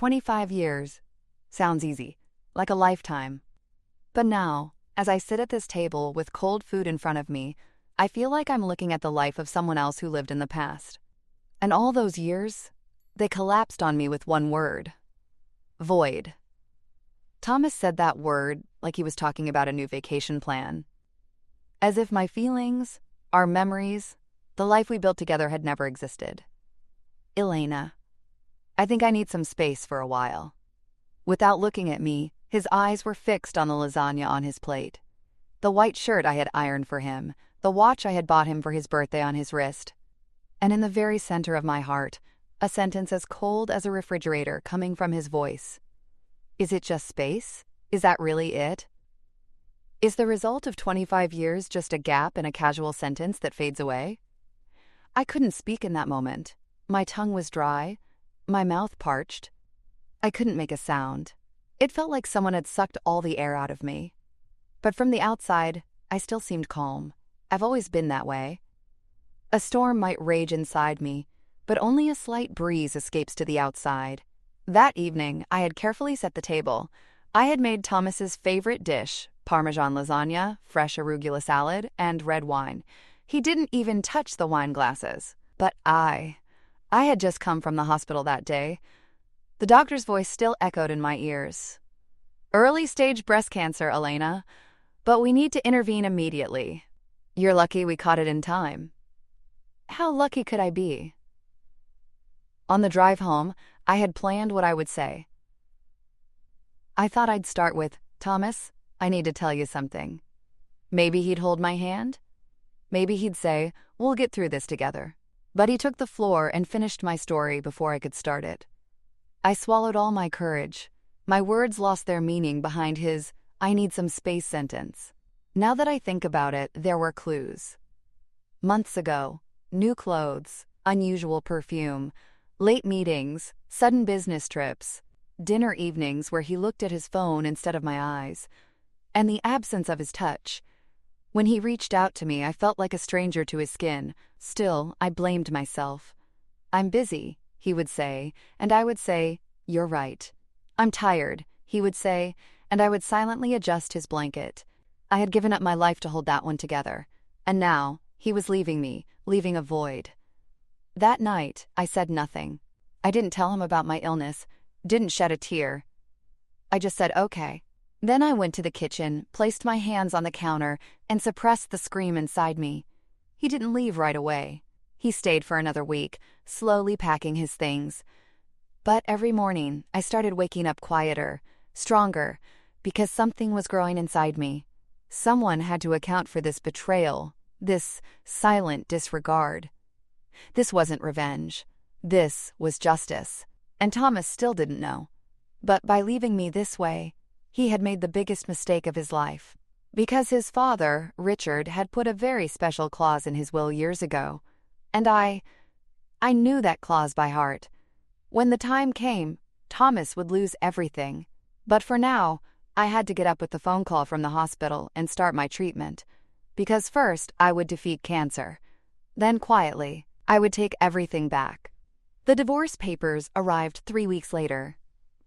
25 years. Sounds easy, like a lifetime. But now, as I sit at this table with cold food in front of me, I feel like I'm looking at the life of someone else who lived in the past. And all those years, they collapsed on me with one word: void. Thomas said that word like he was talking about a new vacation plan. As if my feelings, our memories, the life we built together had never existed. Elena, I think I need some space for a while. Without looking at me, his eyes were fixed on the lasagna on his plate, the white shirt I had ironed for him, the watch I had bought him for his birthday on his wrist. And in the very center of my heart, a sentence as cold as a refrigerator coming from his voice. Is it just space? Is that really it? Is the result of 25 years just a gap in a casual sentence that fades away? I couldn't speak in that moment. My tongue was dry, my mouth parched. I couldn't make a sound. It felt like someone had sucked all the air out of me. But from the outside, I still seemed calm. I've always been that way. A storm might rage inside me, but only a slight breeze escapes to the outside. That evening, I had carefully set the table. I had made Thomas's favorite dish, Parmesan lasagna, fresh arugula salad, and red wine. He didn't even touch the wine glasses. But I had just come from the hospital that day. The doctor's voice still echoed in my ears. Early-stage breast cancer, Elena, but we need to intervene immediately. You're lucky we caught it in time. How lucky could I be? On the drive home, I had planned what I would say. I thought I'd start with, Thomas, I need to tell you something. Maybe he'd hold my hand. Maybe he'd say, we'll get through this together. But he took the floor and finished my story before I could start it. I swallowed all my courage. My words lost their meaning behind his, I need some space sentence. Now that I think about it, there were clues. Months ago, new clothes, unusual perfume, late meetings, sudden business trips, dinner evenings where he looked at his phone instead of my eyes, and the absence of his touch. When he reached out to me, I felt like a stranger to his skin. Still, I blamed myself. I'm busy, he would say, and I would say, you're right. I'm tired, he would say, and I would silently adjust his blanket. I had given up my life to hold that one together, and now he was leaving me, leaving a void. That night, I said nothing. I didn't tell him about my illness, didn't shed a tear. I just said, okay. Then I went to the kitchen, placed my hands on the counter, and suppressed the scream inside me. He didn't leave right away. He stayed for another week, slowly packing his things. But every morning, I started waking up quieter, stronger, because something was growing inside me. Someone had to account for this betrayal, this silent disregard. This wasn't revenge. This was justice. And Thomas still didn't know. But by leaving me this way, he had made the biggest mistake of his life. Because his father, Richard, had put a very special clause in his will years ago. And I knew that clause by heart. When the time came, Thomas would lose everything. But for now, I had to get up with the phone call from the hospital and start my treatment. Because first, I would defeat cancer. Then quietly, I would take everything back. The divorce papers arrived 3 weeks later.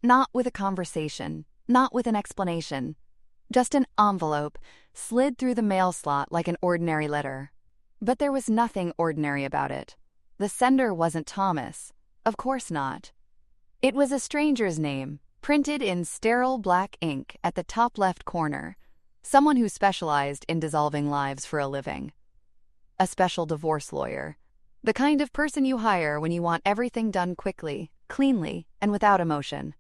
Not with a conversation, not with an explanation. Just an envelope slid through the mail slot like an ordinary letter. But there was nothing ordinary about it. The sender wasn't Thomas. Of course not. It was a stranger's name, printed in sterile black ink at the top left corner. Someone who specialized in dissolving lives for a living. A special divorce lawyer. The kind of person you hire when you want everything done quickly, cleanly, and without emotion.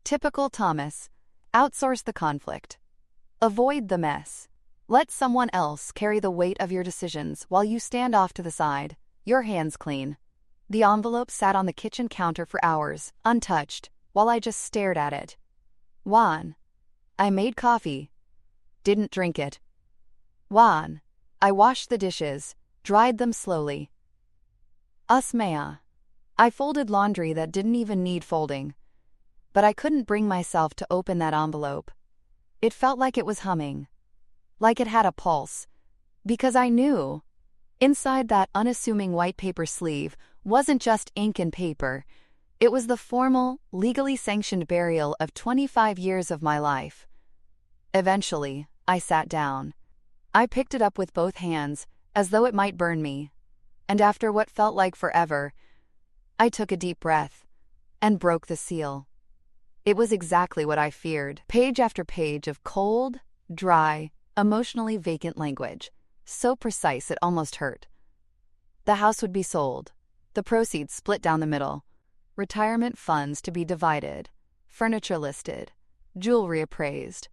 Typical Thomas. Outsource the conflict. Avoid the mess. Let someone else carry the weight of your decisions while you stand off to the side, your hands clean. The envelope sat on the kitchen counter for hours, untouched, while I just stared at it. Juan. I made coffee. Didn't drink it. Juan. I washed the dishes, dried them slowly. Usmea. I folded laundry that didn't even need folding. But I couldn't bring myself to open that envelope. It felt like it was humming. Like it had a pulse. Because I knew. Inside that unassuming white paper sleeve wasn't just ink and paper. It was the formal, legally sanctioned burial of 25 years of my life. Eventually, I sat down. I picked it up with both hands, as though it might burn me. And after what felt like forever, I took a deep breath and broke the seal. It was exactly what I feared. Page after page of cold, dry, emotionally vacant language, so precise it almost hurt. The house would be sold, the proceeds split down the middle, retirement funds to be divided, furniture listed, jewelry appraised.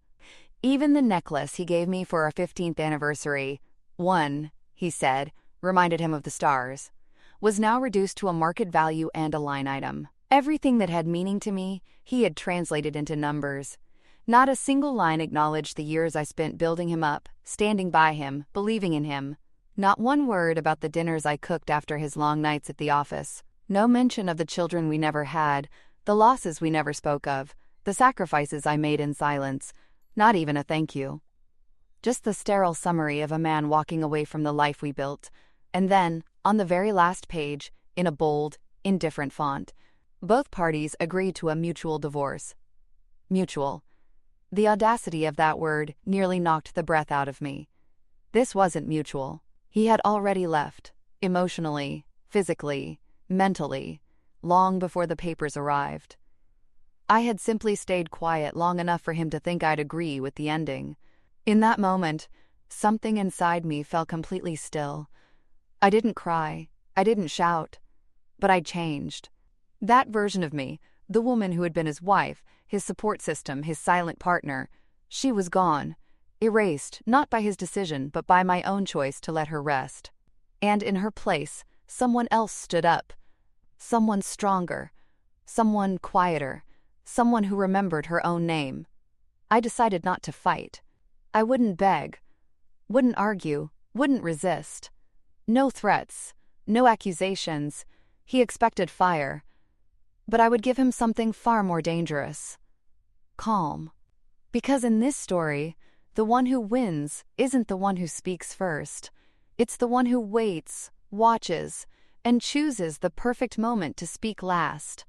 Even the necklace he gave me for our 15th anniversary, one, he said, reminded him of the stars, was now reduced to a market value and a line item. Everything that had meaning to me, he had translated into numbers. Not a single line acknowledged the years I spent building him up, standing by him, believing in him. Not one word about the dinners I cooked after his long nights at the office. No mention of the children we never had, the losses we never spoke of, the sacrifices I made in silence. Not even a thank you. Just the sterile summary of a man walking away from the life we built. And then, on the very last page, in a bold, indifferent font, both parties agreed to a mutual divorce. Mutual. The audacity of that word nearly knocked the breath out of me. This wasn't mutual. He had already left, emotionally, physically, mentally, long before the papers arrived. I had simply stayed quiet long enough for him to think I'd agree with the ending. In that moment, something inside me fell completely still. I didn't cry, I didn't shout, but I changed. That version of me, the woman who had been his wife, his support system, his silent partner, she was gone, erased not by his decision but by my own choice to let her rest. And in her place, someone else stood up. Someone stronger, someone quieter, someone who remembered her own name. I decided not to fight. I wouldn't beg, wouldn't argue, wouldn't resist. No threats, no accusations. He expected fire. But I would give him something far more dangerous. Calm. Because in this story, the one who wins isn't the one who speaks first. It's the one who waits, watches, and chooses the perfect moment to speak last.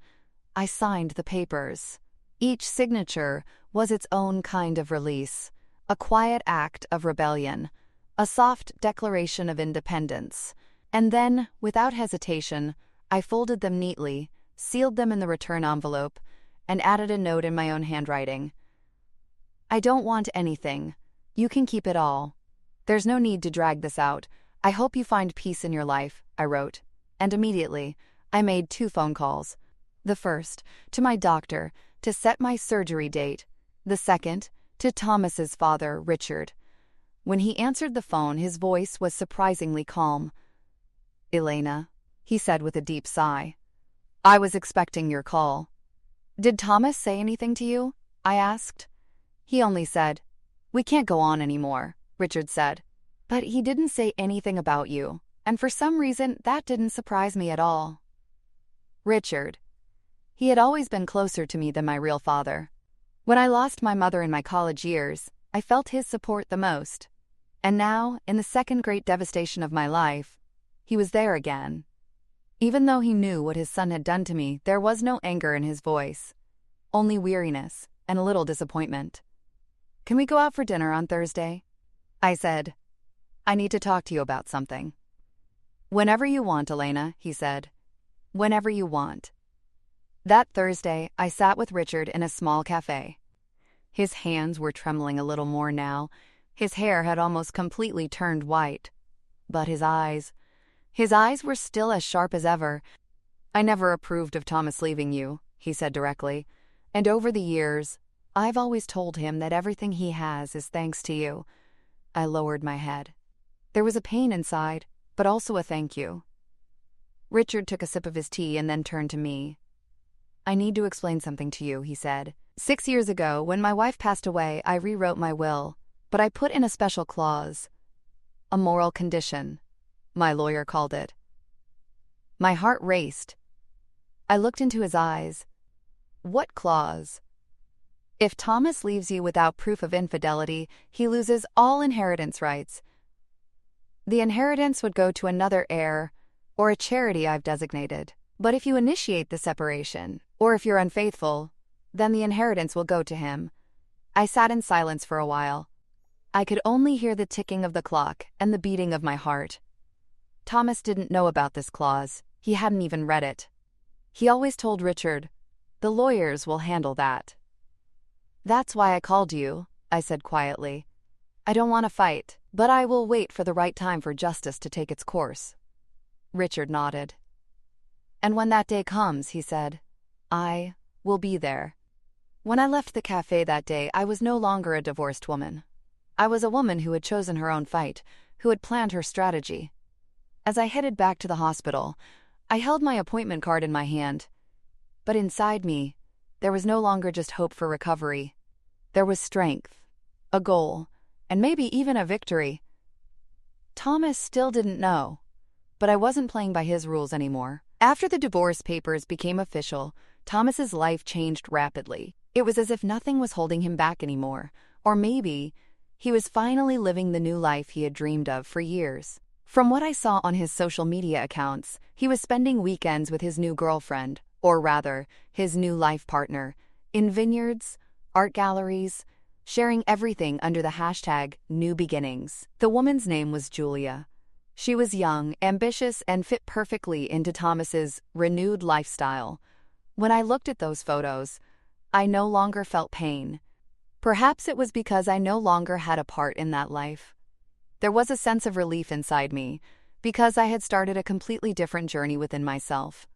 I signed the papers. Each signature was its own kind of release, a quiet act of rebellion, a soft declaration of independence. And then, without hesitation, I folded them neatly, sealed them in the return envelope, and added a note in my own handwriting. I don't want anything. You can keep it all. There's no need to drag this out. I hope you find peace in your life, I wrote. And immediately, I made 2 phone calls. The first, to my doctor, to set my surgery date. The second, to Thomas's father, Richard. When he answered the phone, his voice was surprisingly calm. "Elena," he said with a deep sigh. "I was expecting your call." "Did Thomas say anything to you?" I asked. He only said, "We can't go on anymore," Richard said. But he didn't say anything about you, and for some reason that didn't surprise me at all. Richard. He had always been closer to me than my real father. When I lost my mother in my college years, I felt his support the most. And now, in the second great devastation of my life, he was there again. Even though he knew what his son had done to me, there was no anger in his voice, only weariness and a little disappointment. "Can we go out for dinner on Thursday?" I said. "I need to talk to you about something." "Whenever you want, Elena," he said. "Whenever you want." That Thursday, I sat with Richard in a small cafe. His hands were trembling a little more now. His hair had almost completely turned white. But his eyes were still as sharp as ever. "I never approved of Thomas leaving you," he said directly. "And over the years, I've always told him that everything he has is thanks to you." I lowered my head. There was a pain inside, but also a thank you. Richard took a sip of his tea and then turned to me. "I need to explain something to you," he said. 6 years ago, when my wife passed away, I rewrote my will, but I put in a special clause. A moral condition, my lawyer called it. My heart raced. I looked into his eyes. "What clause?" "If Thomas leaves you without proof of infidelity, he loses all inheritance rights. The inheritance would go to another heir, or a charity I've designated." But if you initiate the separation, or if you're unfaithful, then the inheritance will go to him. I sat in silence for a while. I could only hear the ticking of the clock and the beating of my heart. Thomas didn't know about this clause. He hadn't even read it. He always told Richard, "The lawyers will handle that." "That's why I called you," I said quietly. "I don't want to fight, but I will wait for the right time for justice to take its course." Richard nodded. "And when that day comes," he said, "I will be there." When I left the cafe that day, I was no longer a divorced woman. I was a woman who had chosen her own fight, who had planned her strategy. As I headed back to the hospital, I held my appointment card in my hand. But inside me, there was no longer just hope for recovery. There was strength, a goal, and maybe even a victory. Thomas still didn't know, but I wasn't playing by his rules anymore. After the divorce papers became official, Thomas's life changed rapidly. It was as if nothing was holding him back anymore, or maybe he was finally living the new life he had dreamed of for years. From what I saw on his social media accounts, he was spending weekends with his new girlfriend, or rather, his new life partner, in vineyards, art galleries, sharing everything under the hashtag New Beginnings. The woman's name was Julia. She was young, ambitious, and fit perfectly into Thomas's renewed lifestyle. When I looked at those photos, I no longer felt pain. Perhaps it was because I no longer had a part in that life. There was a sense of relief inside me, because I had started a completely different journey within myself.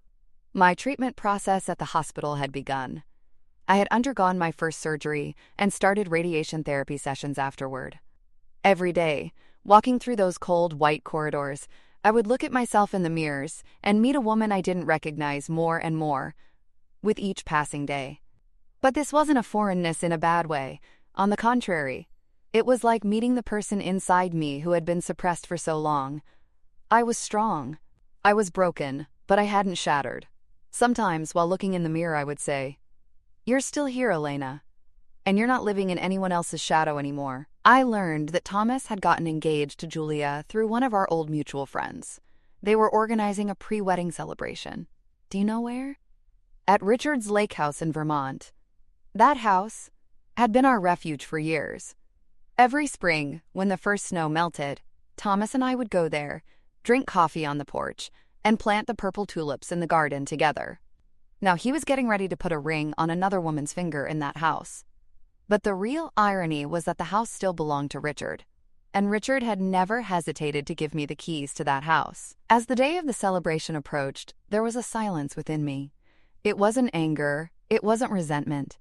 My treatment process at the hospital had begun. I had undergone my first surgery and started radiation therapy sessions afterward. Every day, walking through those cold, white corridors, I would look at myself in the mirrors and meet a woman I didn't recognize more and more, with each passing day. But this wasn't a foreignness in a bad way. On the contrary, it was like meeting the person inside me who had been suppressed for so long. I was strong. I was broken, but I hadn't shattered. Sometimes, while looking in the mirror, I would say, "You're still here, Elena. And you're not living in anyone else's shadow anymore." I learned that Thomas had gotten engaged to Julia through one of our old mutual friends. They were organizing a pre-wedding celebration. Do you know where? At Richard's Lake House in Vermont. That house had been our refuge for years. Every spring, when the first snow melted, Thomas and I would go there, drink coffee on the porch, and plant the purple tulips in the garden together. Now, he was getting ready to put a ring on another woman's finger in that house. But the real irony was that the house still belonged to Richard, and Richard had never hesitated to give me the keys to that house. As the day of the celebration approached, there was a silence within me. It wasn't anger, it wasn't resentment,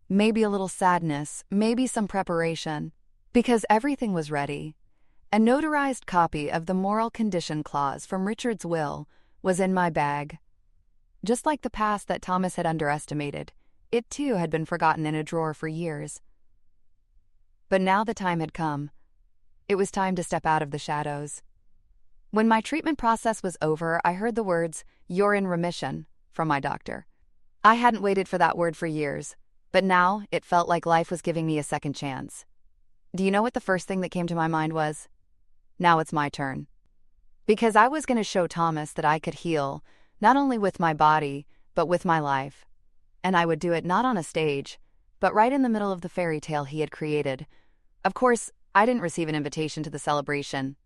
maybe a little sadness, maybe some preparation. Because everything was ready. A notarized copy of the moral condition clause from Richard's will was in my bag. Just like the past that Thomas had underestimated, it too had been forgotten in a drawer for years. But now the time had come. It was time to step out of the shadows. When my treatment process was over, I heard the words, "You're in remission," from my doctor. I hadn't waited for that word for years, but now it felt like life was giving me a second chance. Do you know what the first thing that came to my mind was? Now it's my turn. Because I was going to show Thomas that I could heal, not only with my body, but with my life. And I would do it not on a stage, but right in the middle of the fairy tale he had created. Of course, I didn't receive an invitation to the celebration.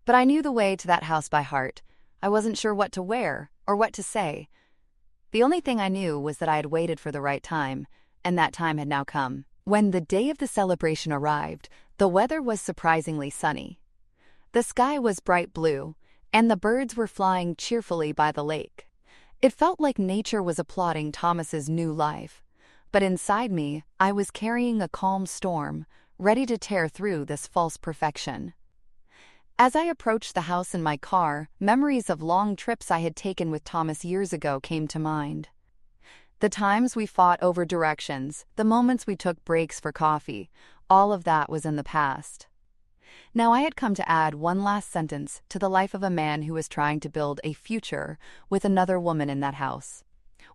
But I knew the way to that house by heart. I wasn't sure what to wear or what to say. The only thing I knew was that I had waited for the right time, and that time had now come. When the day of the celebration arrived, the weather was surprisingly sunny. The sky was bright blue, and the birds were flying cheerfully by the lake. It felt like nature was applauding Thomas's new life. But inside me, I was carrying a calm storm, ready to tear through this false perfection. As I approached the house in my car, memories of long trips I had taken with Thomas years ago came to mind. The times we fought over directions, the moments we took breaks for coffee, all of that was in the past. Now I had come to add one last sentence to the life of a man who was trying to build a future with another woman in that house.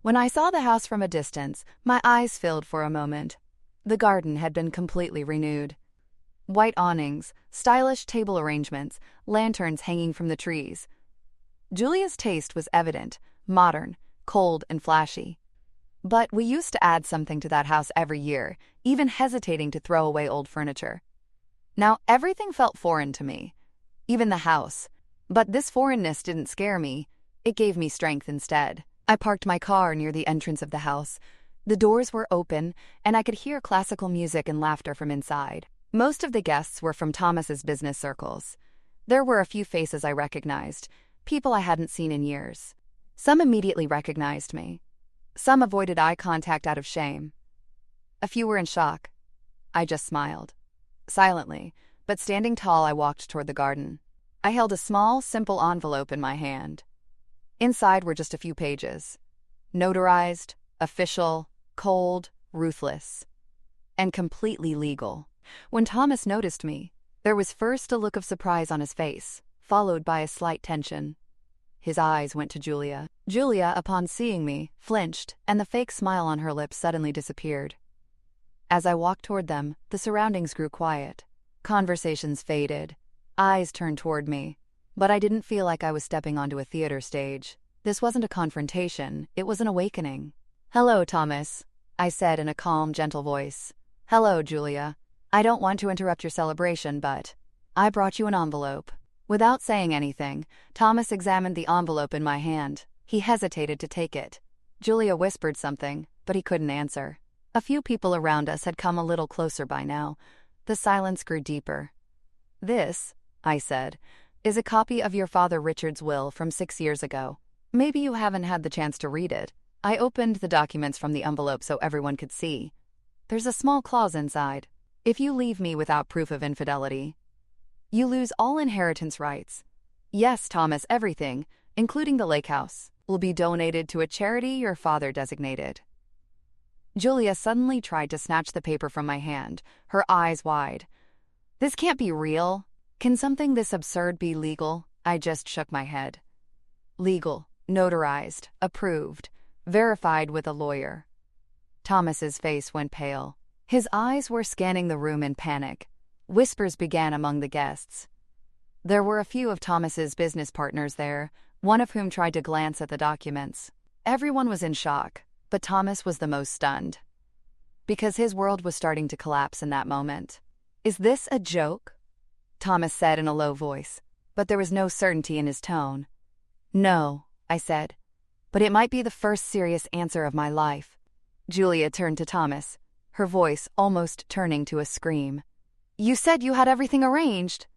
When I saw the house from a distance, my eyes filled for a moment. The garden had been completely renewed. White awnings, stylish table arrangements, lanterns hanging from the trees. Julia's taste was evident. modern, cold, and flashy. But we used to add something to that house every year, even hesitating to throw away old furniture. Now everything felt foreign to me, even the house. But this foreignness didn't scare me, it gave me strength instead. I parked my car near the entrance of the house. The doors were open, and I could hear classical music and laughter from inside. Most of the guests were from Thomas's business circles. There were a few faces I recognized, people I hadn't seen in years. Some immediately recognized me. Some avoided eye contact out of shame. A few were in shock. I just smiled. Silently, but standing tall, I walked toward the garden. I held a small, simple envelope in my hand. Inside were just a few pages. Notarized, official, cold, ruthless, and completely legal. When Thomas noticed me, there was first a look of surprise on his face, followed by a slight tension. His eyes went to Julia. Julia, upon seeing me, flinched, and the fake smile on her lips suddenly disappeared. As I walked toward them, the surroundings grew quiet. Conversations faded. Eyes turned toward me. But I didn't feel like I was stepping onto a theater stage. This wasn't a confrontation, it was an awakening. "Hello, Thomas," I said in a calm, gentle voice. "Hello, Julia. I don't want to interrupt your celebration, but I brought you an envelope." Without saying anything, Thomas examined the envelope in my hand. He hesitated to take it. Julia whispered something, but he couldn't answer. A few people around us had come a little closer by now. The silence grew deeper. "This," I said, "is a copy of your father Richard's will from 6 years ago. Maybe you haven't had the chance to read it." I opened the documents from the envelope so everyone could see. "There's a small clause inside. If you leave me without proof of infidelity, you lose all inheritance rights. Yes, Thomas, everything, including the lake house, will be donated to a charity your father designated." Julia suddenly tried to snatch the paper from my hand, her eyes wide. "This can't be real. Can something this absurd be legal?" I just shook my head. "Legal, notarized, approved, verified with a lawyer." Thomas's face went pale. His eyes were scanning the room in panic. Whispers began among the guests. There were a few of Thomas's business partners there, one of whom tried to glance at the documents. Everyone was in shock, but Thomas was the most stunned, because his world was starting to collapse in that moment. "Is this a joke?" Thomas said in a low voice, but there was no certainty in his tone. "No," I said, "but it might be the first serious answer of my life." Julia turned to Thomas, her voice almost turning to a scream. "You said you had everything arranged.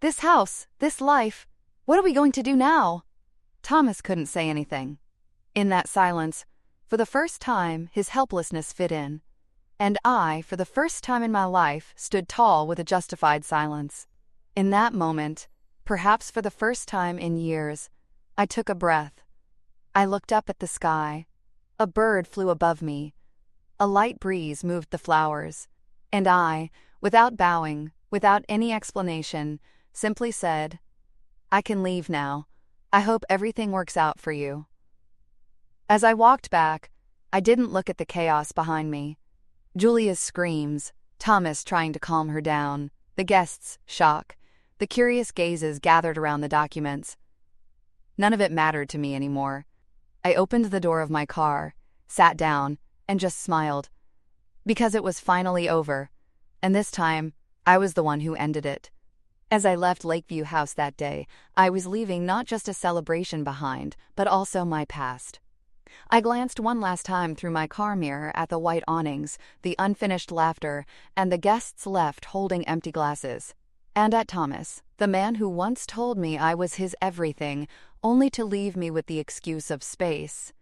This house, this life. What are we going to do now?" Thomas couldn't say anything. In that silence, for the first time, his helplessness fit in. And I, for the first time in my life, stood tall with a justified silence. In that moment, perhaps for the first time in years, I took a breath. I looked up at the sky. A bird flew above me. A light breeze moved the flowers. And I, without bowing, without any explanation, simply said, "I can leave now. I hope everything works out for you." As I walked back, I didn't look at the chaos behind me. Julia's screams, Thomas trying to calm her down, the guests' shock, the curious gazes gathered around the documents. None of it mattered to me anymore. I opened the door of my car, sat down, and just smiled. Because it was finally over, and this time, I was the one who ended it. As I left Lakeview House that day, I was leaving not just a celebration behind, but also my past. I glanced one last time through my car mirror at the white awnings, the unfinished laughter, and the guests left holding empty glasses. And at Thomas, the man who once told me I was his everything, only to leave me with the excuse of space.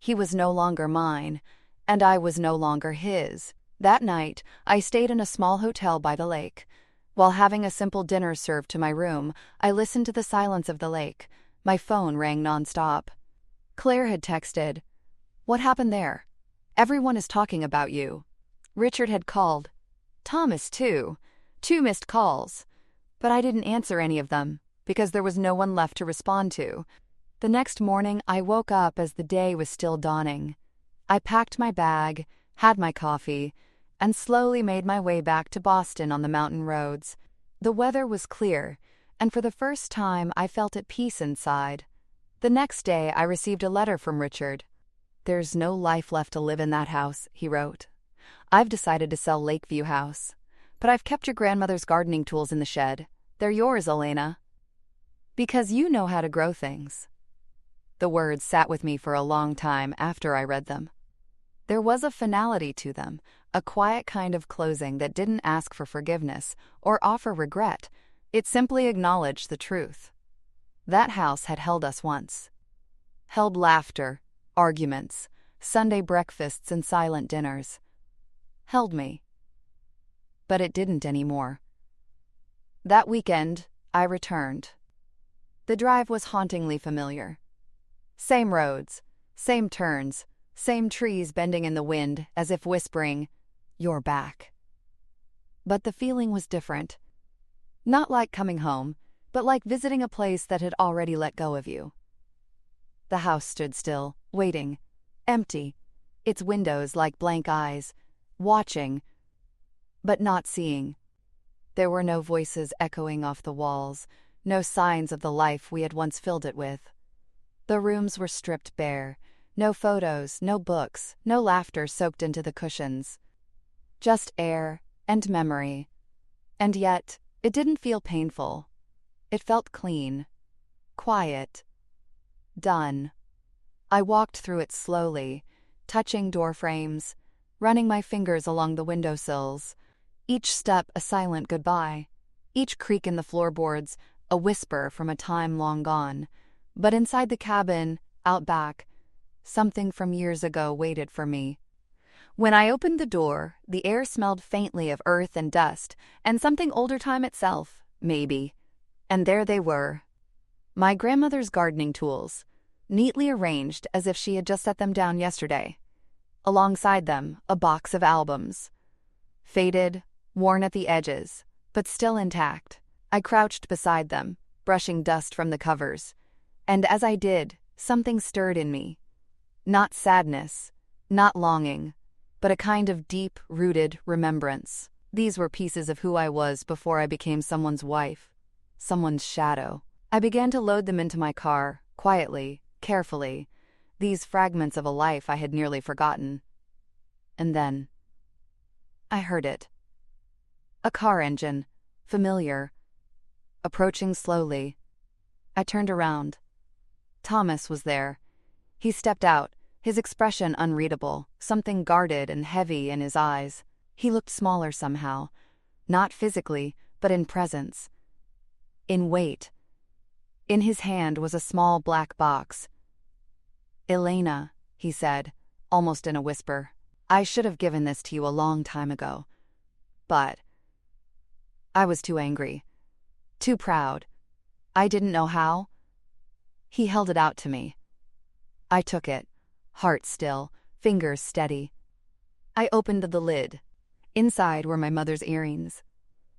He was no longer mine, and I was no longer his. That night, I stayed in a small hotel by the lake. While having a simple dinner served to my room, I listened to the silence of the lake. My phone rang nonstop. Claire had texted, "What happened there? Everyone is talking about you." Richard had called. Thomas, too. 2 missed calls. But I didn't answer any of them, because there was no one left to respond to. The next morning, I woke up as the day was still dawning. I packed my bag, had my coffee, and slowly made my way back to Boston on the mountain roads. The weather was clear, and for the first time I felt at peace inside. The next day, I received a letter from Richard. "There's no life left to live in that house," he wrote. "I've decided to sell Lakeview House. But I've kept your grandmother's gardening tools in the shed. They're yours, Elena. Because you know how to grow things." The words sat with me for a long time after I read them. There was a finality to them, a quiet kind of closing that didn't ask for forgiveness or offer regret. It simply acknowledged the truth. That house had held us once. Held laughter, arguments, Sunday breakfasts and silent dinners. Held me. But it didn't anymore. That weekend, I returned. The drive was hauntingly familiar. Same roads, same turns, same trees bending in the wind as if whispering, "You're back." But the feeling was different. Not like coming home, but like visiting a place that had already let go of you. The house stood still, waiting, empty, its windows like blank eyes, watching, but not seeing. There were no voices echoing off the walls, no signs of the life we had once filled it with. The rooms were stripped bare, no photos, no books, no laughter soaked into the cushions. Just air and memory. And yet, it didn't feel painful. It felt clean, quiet, done. I walked through it slowly, touching door frames, running my fingers along the windowsills, each step a silent goodbye, each creak in the floorboards a whisper from a time long gone. But inside the cabin, out back, something from years ago waited for me. When I opened the door, the air smelled faintly of earth and dust, and something older time itself, maybe. And there they were. My grandmother's gardening tools, neatly arranged as if she had just set them down yesterday. Alongside them, a box of albums. Faded, worn at the edges, but still intact. I crouched beside them, brushing dust from the covers. And as I did, something stirred in me. Not sadness, not longing, but a kind of deep-rooted remembrance. These were pieces of who I was before I became someone's wife, someone's shadow. I began to load them into my car, quietly, carefully, these fragments of a life I had nearly forgotten. And then I heard it. A car engine, familiar, approaching slowly. I turned around. Thomas was there. He stepped out, his expression unreadable, something guarded and heavy in his eyes. He looked smaller somehow, not physically, but in presence, in weight. In his hand was a small black box. "Elena," he said, almost in a whisper, "I should have given this to you a long time ago. But I was too angry, too proud. I didn't know how." He held it out to me. I took it, heart still, fingers steady. I opened the lid. Inside were my mother's earrings.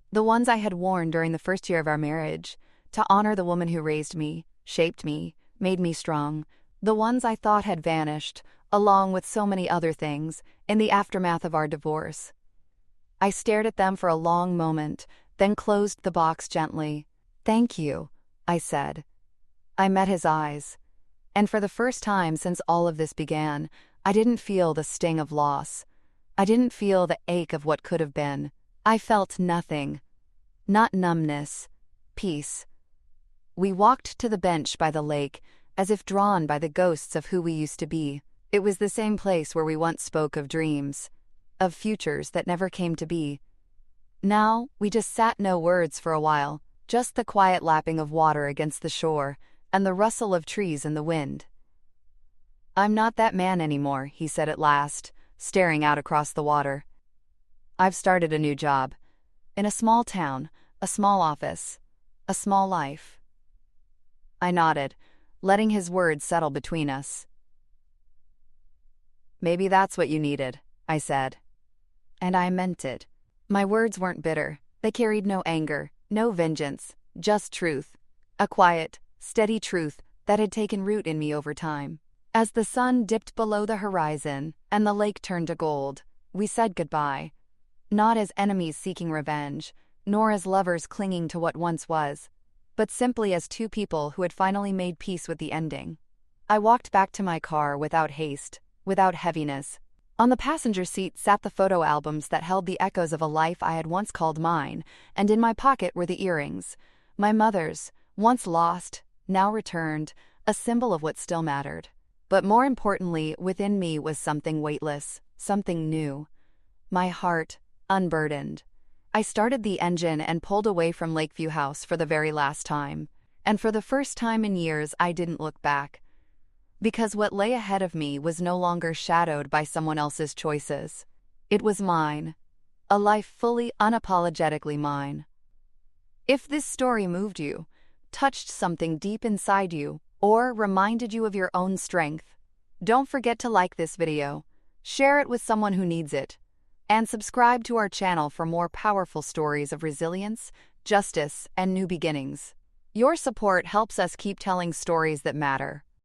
The ones I had worn during the first year of our marriage, to honor the woman who raised me, shaped me, made me strong. The ones I thought had vanished, along with so many other things, in the aftermath of our divorce. I stared at them for a long moment, then closed the box gently. "Thank you," I said. I met his eyes. And for the first time since all of this began, I didn't feel the sting of loss. I didn't feel the ache of what could have been. I felt nothing. Not numbness. Peace. We walked to the bench by the lake, as if drawn by the ghosts of who we used to be. It was the same place where we once spoke of dreams, of futures that never came to be. Now, we just sat no words for a while, just the quiet lapping of water against the shore, and the rustle of trees in the wind. "I'm not that man anymore," he said at last, staring out across the water. "I've started a new job. In a small town, a small office, a small life." I nodded, letting his words settle between us. "Maybe that's what you needed," I said. And I meant it. My words weren't bitter. They carried no anger, no vengeance, just truth. A quiet, steady truth that had taken root in me over time. As the sun dipped below the horizon and the lake turned to gold, we said goodbye. Not as enemies seeking revenge, nor as lovers clinging to what once was, but simply as two people who had finally made peace with the ending. I walked back to my car without haste, without heaviness. On the passenger seat sat the photo albums that held the echoes of a life I had once called mine, and in my pocket were the earrings. My mother's, once lost, now returned, a symbol of what still mattered. But more importantly, within me was something weightless, something new. My heart, unburdened. I started the engine and pulled away from Lakeview House for the very last time. And for the first time in years, I didn't look back. Because what lay ahead of me was no longer shadowed by someone else's choices. It was mine. A life fully, unapologetically mine. If this story moved you, touched something deep inside you, or reminded you of your own strength, don't forget to like this video, share it with someone who needs it, and subscribe to our channel for more powerful stories of resilience, justice, and new beginnings. Your support helps us keep telling stories that matter.